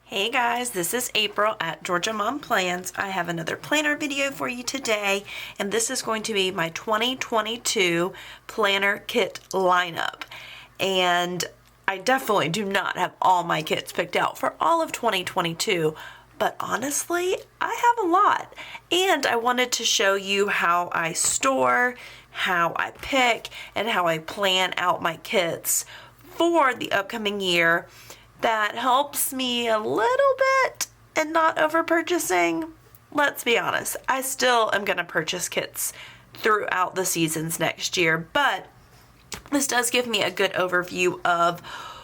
Hey guys, this is April at Georgia Mom Plans. I have another planner video for you today, and this is going to be my 2022 planner kit lineup. And I definitely do not have all my kits picked out for all of 2022, but honestly, I have a lot. And I wanted to show you how I store, how I pick, and how I plan out my kits for the upcoming year. That helps me a little bit and not over purchasing. Let's be honest, I still am going to purchase kits throughout the seasons next year, but this does give me a good overview of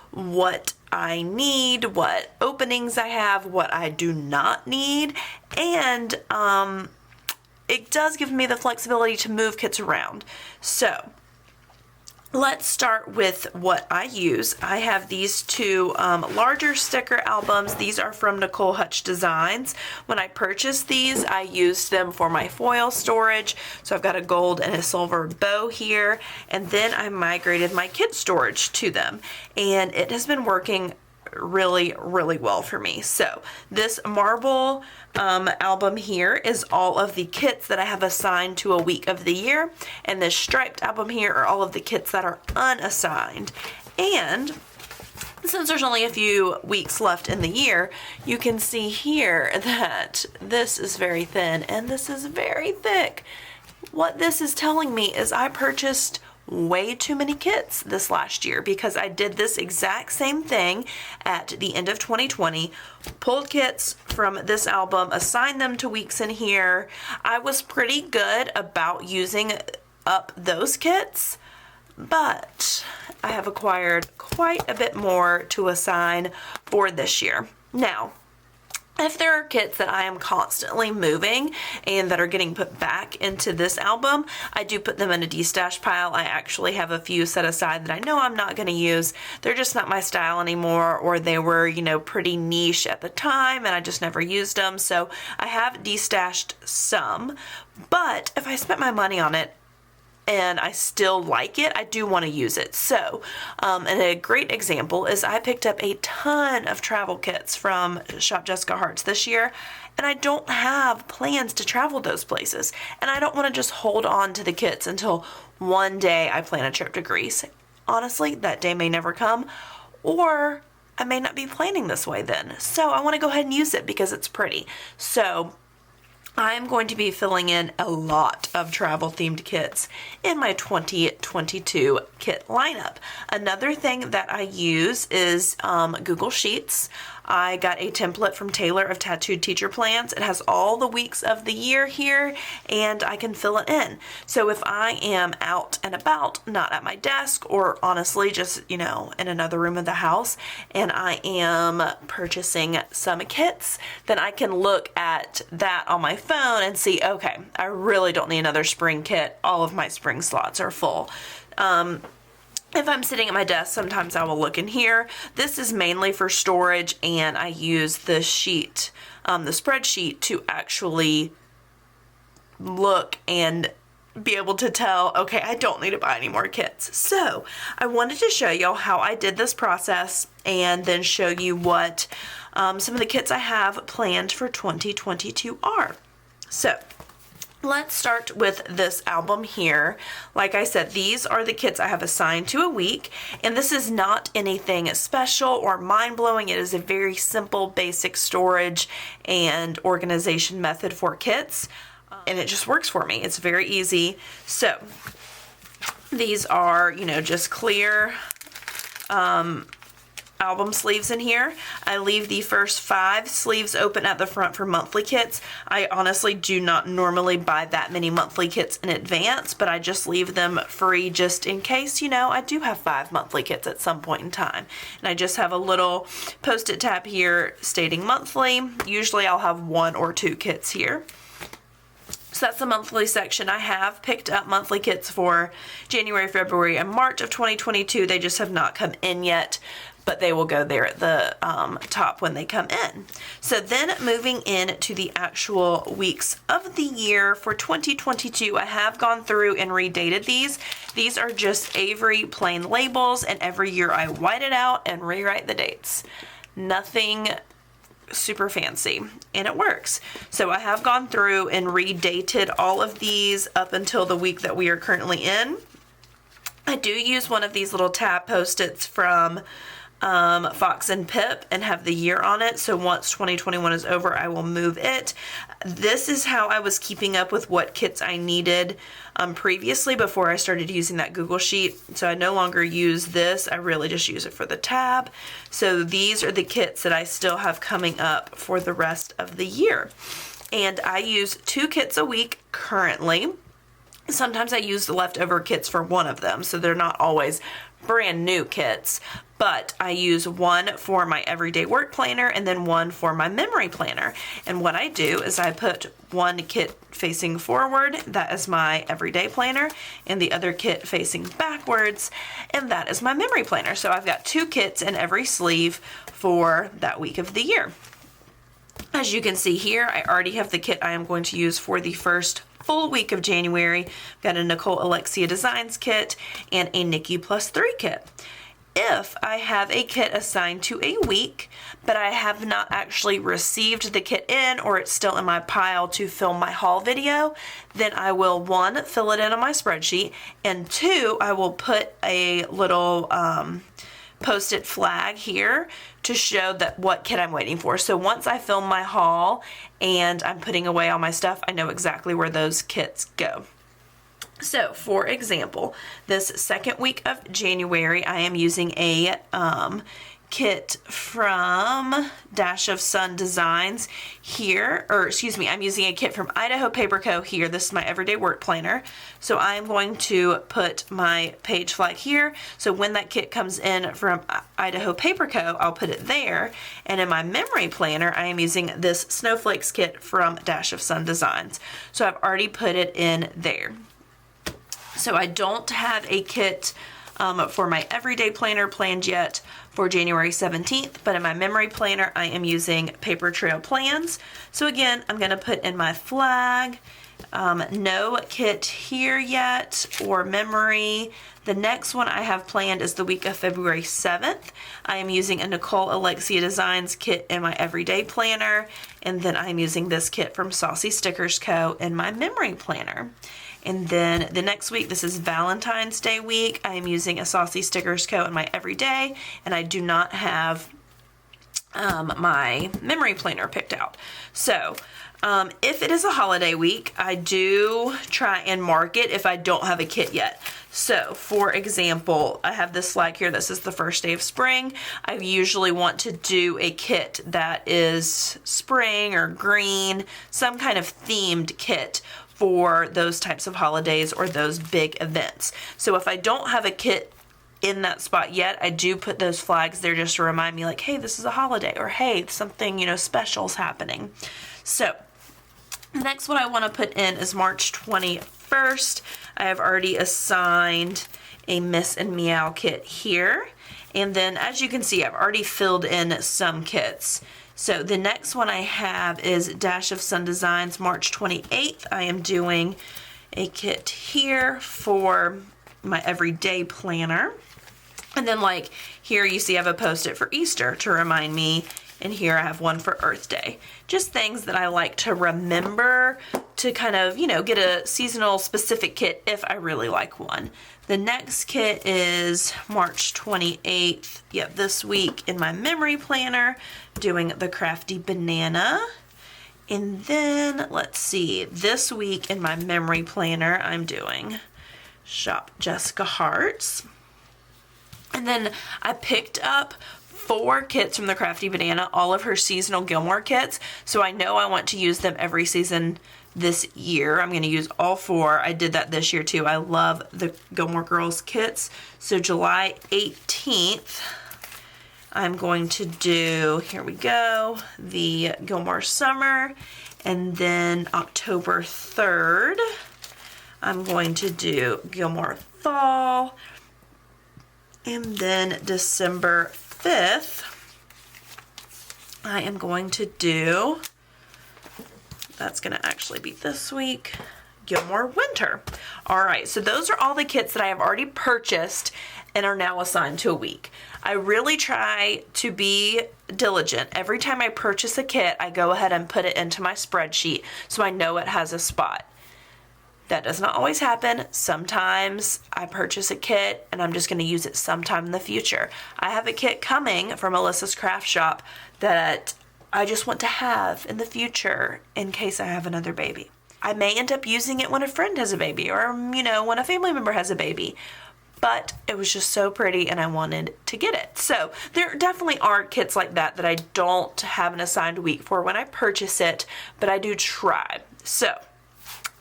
what I need, what openings I have, what I do not need, and it does give me the flexibility to move kits around. So let's start with what I use. I have these two larger sticker albums. These are from Nicole Hutch Designs. When I purchased these, I used them for my foil storage. So I've got a gold and a silver bow here. And then I migrated my kit storage to them. And it has been working really well for me. So this marble album here is all of the kits that I have assigned to a week of the year, and this striped album here are all of the kits that are unassigned. And since there's only a few weeks left in the year, you can see here that this is very thin and this is very thick. What this is telling me is I purchased way too many kits this last year because I did this exact same thing at the end of 2020, pulled kits from this album, assigned them to weeks in here. I was pretty good about using up those kits, but I have acquired quite a bit more to assign for this year. Now, if there are kits that I am constantly moving and that are getting put back into this album, I do put them in a de-stash pile. I actually have a few set aside that I know I'm not going to use. They're just not my style anymore, or they were, pretty niche at the time and I just never used them. So I have de-stashed some, but if I spent my money on it and I still like it, I do want to use it. So, and a great example is I picked up a ton of travel kits from Shop Jessica Hart's this year, and I don't have plans to travel those places. And I don't want to just hold on to the kits until one day I plan a trip to Greece. Honestly, that day may never come, or I may not be planning this way then. So I want to go ahead and use it because it's pretty. So I'm going to be filling in a lot of travel themed kits in my 2022 kit lineup. Another thing that I use is Google Sheets. I got a template from Taylor of Tattooed Teacher Plans. It has all the weeks of the year here, and I can fill it in. So if I am out and about, not at my desk, or honestly just, in another room of the house, and I am purchasing some kits, then I can look at that on my phone and see, okay, I really don't need another spring kit. All of my spring slots are full. If I'm sitting at my desk, sometimes I will look in here. This is mainly for storage, and I use the sheet, the spreadsheet, to actually look and be able to tell, okay, I don't need to buy any more kits. So I wanted to show y'all how I did this process and then show you what some of the kits I have planned for 2022 are. So let's start with this album here. Like I said, these are the kits I have assigned to a week, and this is not anything special or mind-blowing. It is a very simple, basic storage and organization method for kits, and it just works for me. It's very easy. So these are, just clear album sleeves in here. I leave the first 5 sleeves open at the front for monthly kits. I honestly do not normally buy that many monthly kits in advance, but I just leave them free just in case, I do have 5 monthly kits at some point in time. And I just have a little post-it tab here stating monthly. Usually I'll have 1 or 2 kits here. So that's the monthly section. I have picked up monthly kits for January, February, and March of 2022. They just have not come in yet, but they will go there at the top when they come in. So then moving in to the actual weeks of the year for 2022, I have gone through and redated these. These are just Avery plain labels, and every year I white it out and rewrite the dates. Nothing super fancy, and it works. So I have gone through and redated all of these up until the week that we are currently in. I do use one of these little tab post-its from Fox and Pip and have the year on it. So once 2021 is over, I will move it. This is how I was keeping up with what kits I needed previously before I started using that Google Sheet. So I no longer use this. I really just use it for the tab. So these are the kits that I still have coming up for the rest of the year. And I use 2 kits a week currently. Sometimes I use the leftover kits for one of them, so they're not always brand new kits, but I use one for my everyday work planner and then one for my memory planner. And what I do is I put one kit facing forward, that is my everyday planner, and the other kit facing backwards, and that is my memory planner. So I've got 2 kits in every sleeve for that week of the year. As you can see here, I already have the kit I am going to use for the first full week of January. Got a Nicole Alexia Designs kit and a Nikki Plus 3 kit. If I have a kit assigned to a week, but I have not actually received the kit in, or it's still in my pile to film my haul video, then I will 1, fill it in on my spreadsheet, and 2, I will put a little post-it flag here to show that what kit I'm waiting for. So once I film my haul and I'm putting away all my stuff, I know exactly where those kits go. So for example, this second week of January, I am using a kit from Dash of Sun Designs here, or excuse me, I'm using a kit from Idaho Paper Co. here. This is my everyday work planner. So I'm going to put my page flag here. So when that kit comes in from Idaho Paper Co., I'll put it there. And in my memory planner, I am using this Snowflakes kit from Dash of Sun Designs. So I've already put it in there. So I don't have a kit for my everyday planner planned yet for January 17th, but in my memory planner, I am using Paper Trail Plans. So again, I'm going to put in my flag, no kit here yet, or memory. The next one I have planned is the week of February 7th. I am using a Nicole Alexia Designs kit in my everyday planner, and then I'm using this kit from Saucy Stickers Co. in my memory planner. And then the next week, this is Valentine's Day week, I am using a Saucy Stickers Co. in my everyday, and I do not have my memory planner picked out. So if it is a holiday week, I do try and mark it if I don't have a kit yet. So for example, I have this flag here that says the first day of spring. I usually want to do a kit that is spring or green, some kind of themed kit for those types of holidays or those big events. So if I don't have a kit in that spot yet, I do put those flags there just to remind me, like, hey, this is a holiday, or hey, something, special's happening. So next one I want to put in is March 21st. I have already assigned a Miss and Meow kit here. And then as you can see, I've already filled in some kits. So the next one I have is Dash of Sun Designs, March 28th. I am doing a kit here for my everyday planner. And then like here you see I have a post-it for Easter to remind me, and here I have one for Earth Day. Just things that I like to remember to kind of, get a seasonal specific kit if I really like one. The next kit is March 28th, this week in my memory planner, doing the Crafty Banana. And then, let's see, this week in my memory planner, I'm doing Shop Jessica Hearts. And then I picked up 4 kits from the Crafty Banana, all of her seasonal Gilmore kits. So I know I want to use them every season this year. I'm going to use all 4. I did that this year too. I love the Gilmore Girls kits. So July 18th, I'm going to do, here we go, the Gilmore Summer. And then October 3rd, I'm going to do Gilmore Fall. And then December 5th, I am going to do, that's going to actually be this week, Gilmore Winter. All right, so those are all the kits that I have already purchased and are now assigned to a week. I really try to be diligent. Every time I purchase a kit, I go ahead and put it into my spreadsheet so I know it has a spot. That does not always happen. Sometimes I purchase a kit and I'm just going to use it sometime in the future. I have a kit coming from Alyssa's Craft Shop that I just want to have in the future in case I have another baby. I may end up using it when a friend has a baby or, when a family member has a baby. But it was just so pretty and I wanted to get it. So there definitely are kits like that I don't have an assigned week for when I purchase it, but I do try. So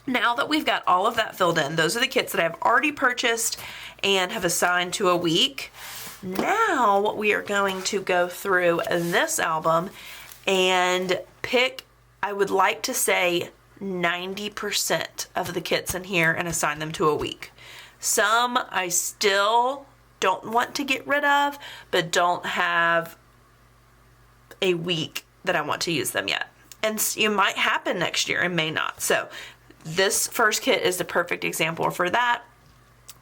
now that we've got all of that filled in, those are the kits that I've already purchased and have assigned to a week. Now what we are going to go through in this album and pick, I would like to say 90% of the kits in here and assign them to a week. Some I still don't want to get rid of, but don't have a week that I want to use them yet. And it might happen next year and may not. So this first kit is the perfect example for that.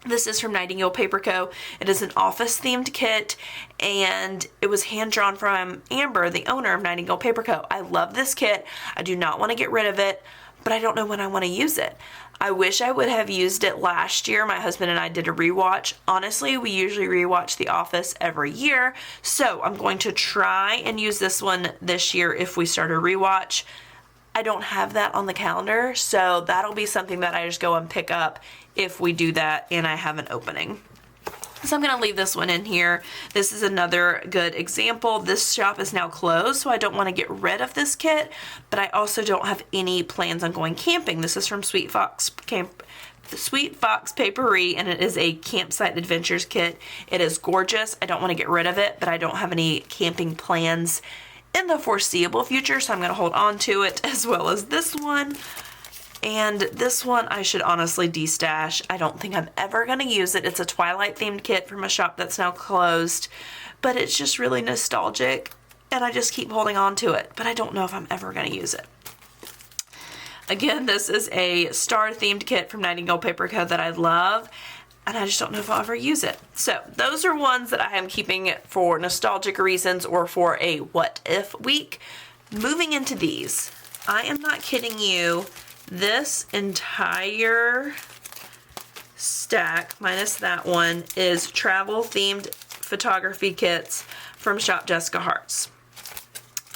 This is from Nightingale Paper Co. It is an office themed kit and it was hand drawn from Amber, the owner of Nightingale Paper Co. I love this kit. I do not want to get rid of it, but I don't know when I want to use it. I wish I would have used it last year. My husband and I did a rewatch. Honestly, we usually rewatch The Office every year, so I'm going to try and use this one this year if we start a rewatch. I don't have that on the calendar, so that'll be something that I just go and pick up if we do that and I have an opening. So I'm going to leave this one in here. This is another good example. This shop is now closed, so I don't want to get rid of this kit, but I also don't have any plans on going camping. This is from Sweet Fox Paperie, and it is a campsite adventures kit. It is gorgeous. I don't want to get rid of it, but I don't have any camping plans in the foreseeable future, so I'm going to hold on to it, as well as this one. And this one I should honestly destash. I don't think I'm ever going to use it. It's a Twilight themed kit from a shop that's now closed, but it's just really nostalgic and I just keep holding on to it, but I don't know if I'm ever going to use it. Again, this is a star themed kit from Nightingale Paper Co. that I love, and I just don't know if I'll ever use it. So those are ones that I am keeping for nostalgic reasons or for a what if week. Moving into these, I am not kidding you. This entire stack, minus that one, is travel themed photography kits from Shop Jessica Hart's.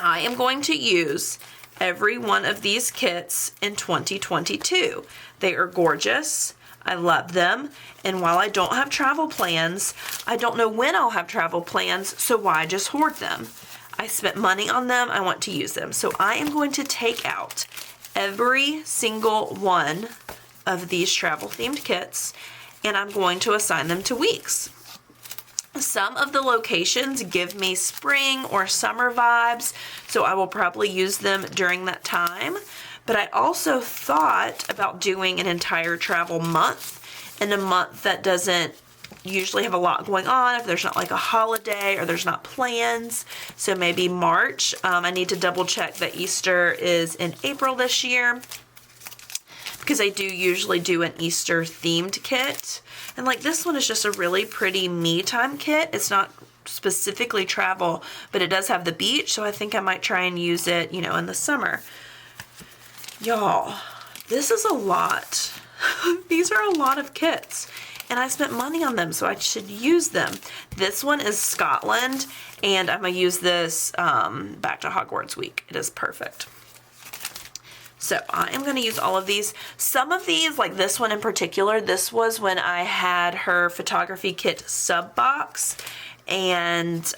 I am going to use every one of these kits in 2022. They are gorgeous. I love them. And while I don't have travel plans, I don't know when I'll have travel plans, so why just hoard them? I spent money on them. I want to use them. So I am going to take out every single one of these travel themed kits and I'm going to assign them to weeks. Some of the locations give me spring or summer vibes, so I will probably use them during that time. But I also thought about doing an entire travel month, in a month that doesn't usually have a lot going on, if there's not like a holiday or there's not plans. So maybe March. I need to double check that Easter is in April this year, because I do usually do an Easter themed kit. And like this one is just a really pretty me time kit. It's not specifically travel, but it does have the beach, so I think I might try and use it, in the summer. Y'all, this is a lot. These are a lot of kits. And I spent money on them, so I should use them. This one is Scotland, and I'm going to use this back to Hogwarts week. It is perfect. So I am going to use all of these. Some of these, like this one in particular, this was when I had her photography kit sub box, and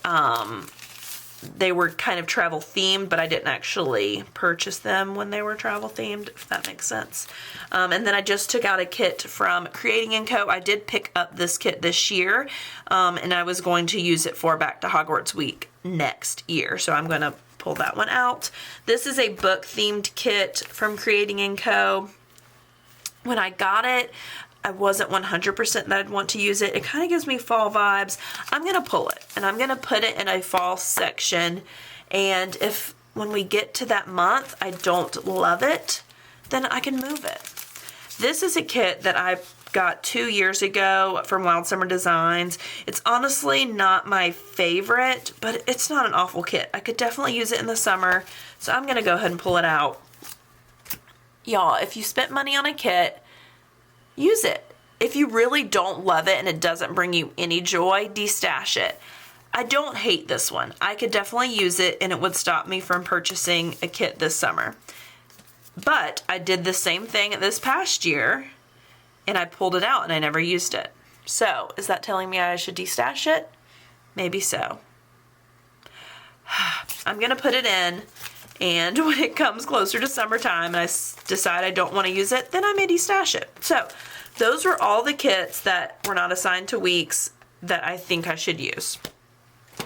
they were kind of travel themed, but I didn't actually purchase them when they were travel themed, if that makes sense. And then I just took out a kit from Creating & Co. I did pick up this kit this year, and I was going to use it for Back to Hogwarts week next year. So I'm going to pull that one out. This is a book themed kit from Creating & Co. When I got it, I wasn't 100% that I'd want to use it. It kind of gives me fall vibes. I'm going to pull it and I'm going to put it in a fall section. And if when we get to that month, I don't love it, then I can move it. This is a kit that I got 2 years ago from Wild Summer Designs. It's honestly not my favorite, but it's not an awful kit. I could definitely use it in the summer, so I'm gonna go ahead and pull it out. Y'all, if you spent money on a kit, use it. If you really don't love it and it doesn't bring you any joy, destash it. I don't hate this one. I could definitely use it and it would stop me from purchasing a kit this summer. But I did the same thing this past year and I pulled it out and I never used it. So, is that telling me I should destash it? Maybe so. I'm going to put it in, and when it comes closer to summertime and I decide I don't want to use it, then I may destash it. So, those were all the kits that were not assigned to weeks that I think I should use.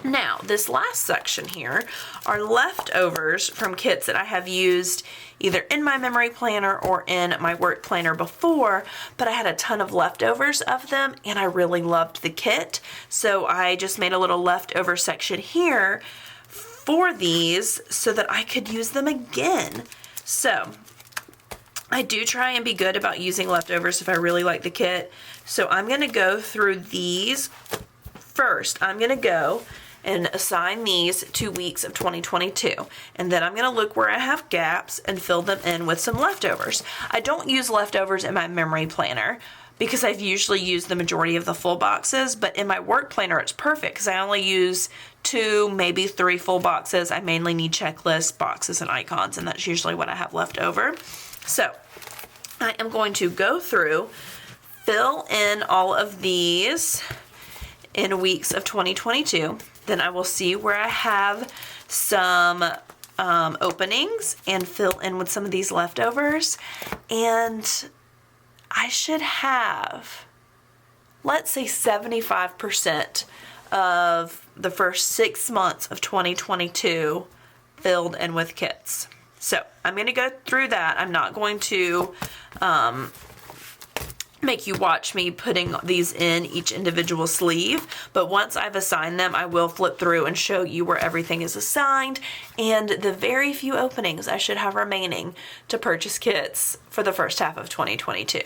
Now, this last section here are leftovers from kits that I have used either in my memory planner or in my work planner before, but I had a ton of leftovers of them and I really loved the kit. So I just made a little leftover section here for these so that I could use them again. So I do try and be good about using leftovers if I really like the kit. So I'm going to go through these first. I'm going to go and assign these to weeks of 2022. And then I'm going to look where I have gaps and fill them in with some leftovers. I don't use leftovers in my memory planner because I've usually used the majority of the full boxes, but in my work planner it's perfect because I only use 2, maybe 3 full boxes. I mainly need checklists, boxes, and icons, and that's usually what I have left over. So I am going to go through, fill in all of these in weeks of 2022. Then I will see where I have some openings and fill in with some of these leftovers. And I should have, let's say 75% of the first 6 months of 2022 filled in with kits. So I'm going to go through that. I'm not going to make you watch me putting these in each individual sleeve, but once I've assigned them, I will flip through and show you where everything is assigned and the very few openings I should have remaining to purchase kits for the first half of 2022.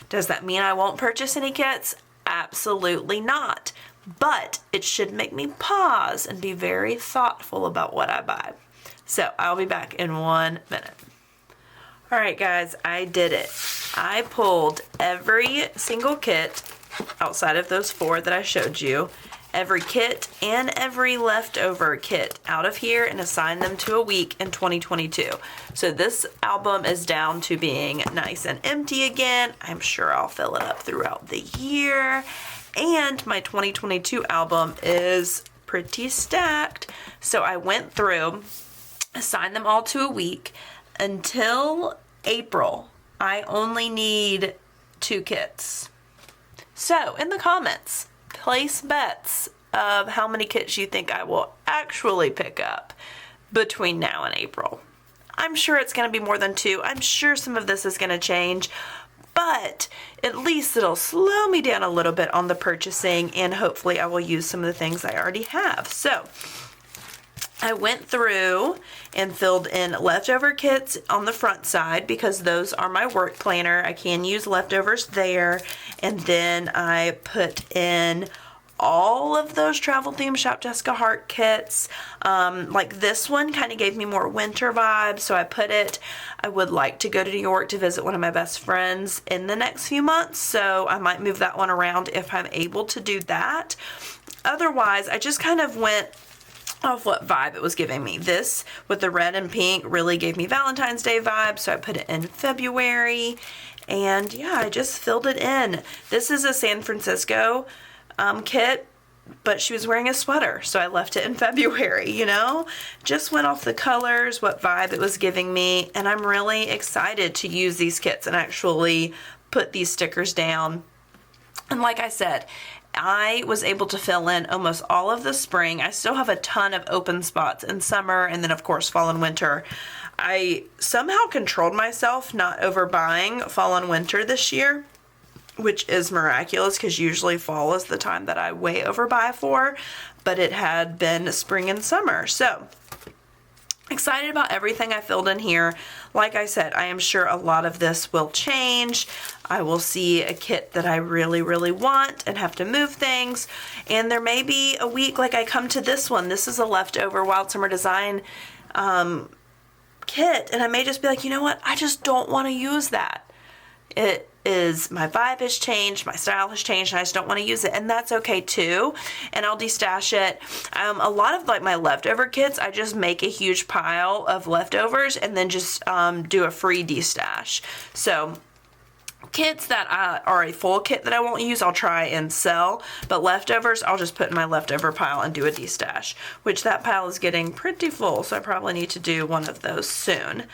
Does that mean I won't purchase any kits? Absolutely not. But it should make me pause and be very thoughtful about what I buy. So I'll be back in 1 minute. All right, guys, I did it. I pulled every single kit outside of those 4 that I showed you, every kit and every leftover kit out of here and assigned them to a week in 2022. So this album is down to being nice and empty again. I'm sure I'll fill it up throughout the year. And my 2022 album is pretty stacked. So I went through, assigned them all to a week. Until April, I only need 2 kits. So, in the comments, place bets of how many kits you think I will actually pick up between now and April. I'm sure it's going to be more than 2. I'm sure some of this is going to change, but at least it'll slow me down a little bit on the purchasing, and hopefully I will use some of the things I already have. So, I went through and filled in leftover kits on the front side because those are my work planner. I can use leftovers there. And then I put in all of those Travel Theme Shop Jessica Hart kits. Like this one kind of gave me more winter vibes, so I put it. I would like to go to New York to visit one of my best friends in the next few months, so I might move that one around if I'm able to do that. Otherwise, I just kind of went off what vibe it was giving me. This with the red and pink really gave me Valentine's Day vibes, so I put it in February. And yeah, I just filled it in. This is a San Francisco kit, but she was wearing a sweater, so I left it in February, you know? Just went off the colors, what vibe it was giving me, and I'm really excited to use these kits and actually put these stickers down. And like I said, I was able to fill in almost all of the spring. I still have a ton of open spots in summer and then of course fall and winter. I somehow controlled myself not overbuying fall and winter this year, which is miraculous because usually fall is the time that I way overbuy for, but it had been spring and summer. So excited about everything I filled in here. Like I said, I am sure a lot of this will change. I will see a kit that I really, really want and have to move things. And there may be a week like I come to this one. This is a leftover Wild Summer Design kit. And I may just be like, you know what? I just don't want to use that. My vibe has changed, my style has changed, and I just don't want to use it, and that's okay too. And I'll destash it. A lot of like my leftover kits, I just make a huge pile of leftovers and then just do a free destash. So kits that are a full kit that I won't use, I'll try and sell, but leftovers, I'll just put in my leftover pile and do a destash, which that pile is getting pretty full, so I probably need to do one of those soon.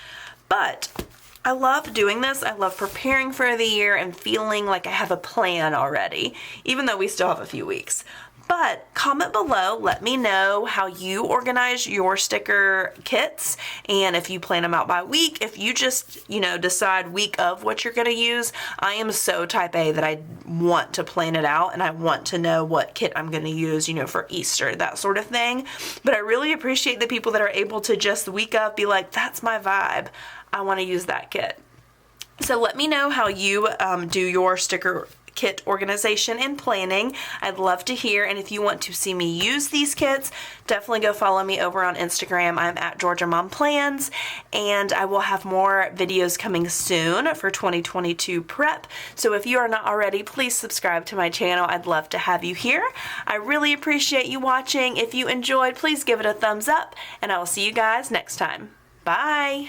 But I love doing this. I love preparing for the year and feeling like I have a plan already, even though we still have a few weeks. But comment below, let me know how you organize your sticker kits, and if you plan them out by week, if you just, decide week of what you're going to use. I am so type A that I want to plan it out, and I want to know what kit I'm going to use, for Easter, that sort of thing. But I really appreciate the people that are able to just week of be like, that's my vibe. I want to use that kit. So let me know how you do your sticker kit organization and planning. I'd love to hear, and if you want to see me use these kits, definitely go follow me over on Instagram. I'm at Georgia Mom Plans, and I will have more videos coming soon for 2022 prep. So if you are not already, please subscribe to my channel. I'd love to have you here. I really appreciate you watching. If you enjoyed, please give it a thumbs up, and I will see you guys next time. Bye!